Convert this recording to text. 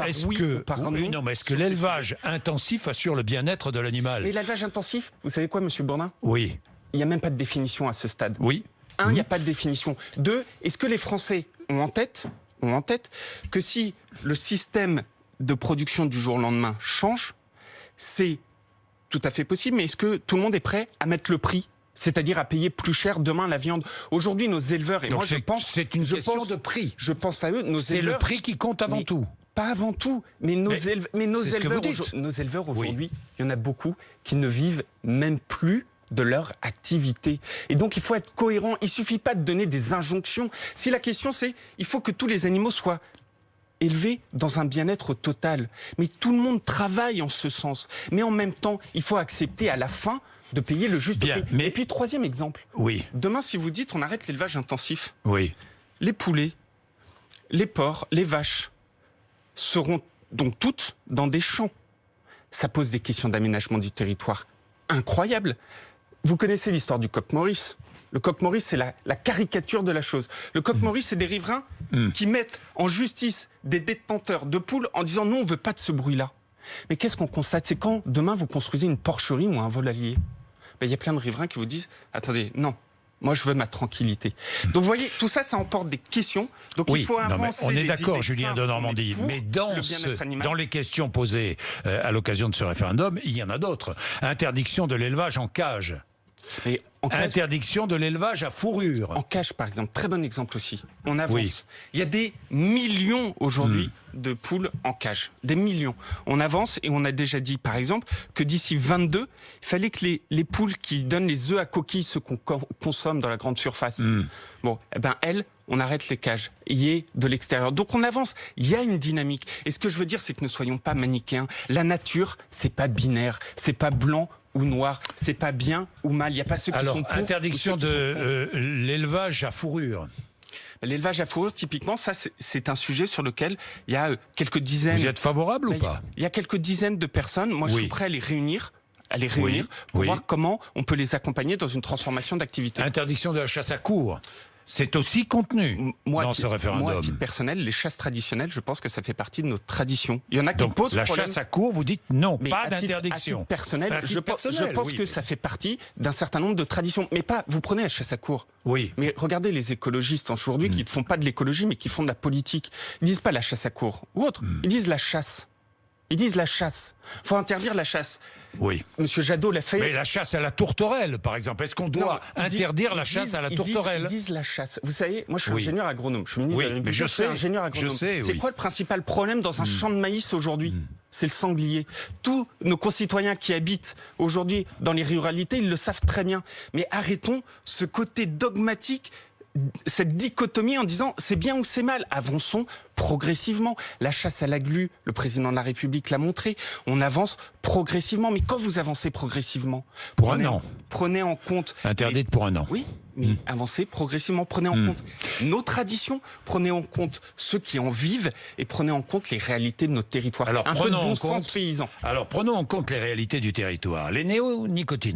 est-ce que l'élevage intensif assure le bien-être de l'animal? Mais l'élevage intensif, vous savez quoi, monsieur Bourdin? Oui. Il n'y a même pas de définition à ce stade. Oui. Un, il n'y a pas de définition. Deux, est-ce que les Français ont en tête que si le système de production du jour au lendemain change, c'est tout à fait possible, mais est-ce que tout le monde est prêt à mettre le prix, c'est-à-dire à payer plus cher demain la viande? Aujourd'hui, nos éleveurs, et donc moi je pense... C'est une question de prix. Je pense à eux, nos éleveurs... C'est le prix qui compte avant tout. Pas avant tout, mais nos éleveurs aujourd'hui, il y en a beaucoup qui ne vivent même plus de leur activité. Et donc il faut être cohérent, il suffit pas de donner des injonctions. Si la question c'est, il faut que tous les animaux soient élevés dans un bien-être total. Mais tout le monde travaille en ce sens. Mais en même temps, il faut accepter à la fin de payer le juste prix. Et puis troisième exemple. Oui. Demain, si vous dites on arrête l'élevage intensif, oui. Les poulets, les porcs, les vaches seront donc toutes dans des champs. Ça pose des questions d'aménagement du territoire incroyables. Vous connaissez l'histoire du coq Maurice. Le coq Maurice, c'est la caricature de la chose. Le coq Maurice, c'est des riverains qui mettent en justice des détenteurs de poules en disant « nous, on ne veut pas de ce bruit-là ». Mais qu'est-ce qu'on constate? C'est quand demain vous construisez une porcherie ou un volailler, il y a plein de riverains qui vous disent « attendez, non, moi, je veux ma tranquillité. » Donc, vous voyez, tout ça, ça emporte des questions. Donc, il faut avancer. On est d'accord, Julien de Normandie. Mais dans les questions posées à l'occasion de ce référendum, il y en a d'autres. Interdiction de l'élevage en cage. Mais en cage, interdiction de l'élevage à fourrure. En cage, par exemple. Très bon exemple aussi. On avance. Oui. Il y a des millions aujourd'hui de poules en cage. Des millions. On avance et on a déjà dit, par exemple, que d'ici 22, il fallait que les poules qui donnent les œufs à coquilles, ceux qu'on consomme dans la grande surface, bon, eh ben, elles, on arrête les cages. Il y est de l'extérieur. Donc on avance. Il y a une dynamique. Et ce que je veux dire, c'est que ne soyons pas manichéens. La nature, c'est pas binaire. C'est pas blanc ou noir. C'est pas bien ou mal. Il n'y a pas ceux qui sont pour. Interdiction de l'élevage à fourrure. L'élevage à fourrure, typiquement, ça, c'est un sujet sur lequel il y a quelques dizaines... Vous êtes favorable ou pas? Il y a quelques dizaines de personnes. Moi, je suis prêt à les réunir pour voir comment on peut les accompagner dans une transformation d'activité. Interdiction de la chasse à courre. C'est aussi contenu dans ce référendum. Moi, à titre personnel, les chasses traditionnelles, je pense que ça fait partie de notre tradition. Il y en a qui posent problème. La chasse à courre, vous dites non, mais pas d'interdiction. À titre personnel, je pense que ça fait partie d'un certain nombre de traditions. Mais pas, vous prenez la chasse à courre. Oui. Mais regardez les écologistes aujourd'hui qui ne font pas de l'écologie, mais qui font de la politique. Ils disent pas la chasse à courre ou autre. Ils disent la chasse. Ils disent la chasse. Il faut interdire la chasse. Oui. Monsieur Jadot l'a fait. Mais la chasse à la tourterelle, par exemple. Est-ce qu'on doit interdire la chasse à la tourterelle? Ils disent la chasse. Vous savez, moi je suis ingénieur agronome. Je suis ministre de l'Agriculture, mais je sais, ingénieur agronome. C'est quoi le principal problème dans un champ de maïs aujourd'hui? C'est le sanglier. Tous nos concitoyens qui habitent aujourd'hui dans les ruralités, ils le savent très bien. Mais arrêtons ce côté dogmatique, cette dichotomie en disant c'est bien ou c'est mal. Avançons progressivement. La chasse à la glu, le président de la République l'a montré. On avance progressivement. Mais quand vous avancez progressivement, pour un an, prenez en compte... Interdite pour un an. Oui, mais avancez progressivement. Prenez en compte nos traditions, prenez en compte ceux qui en vivent et prenez en compte les réalités de notre territoire. Alors, un peu de bon sens paysan. Alors, prenons en compte les réalités du territoire. Les néonicotinoïdes.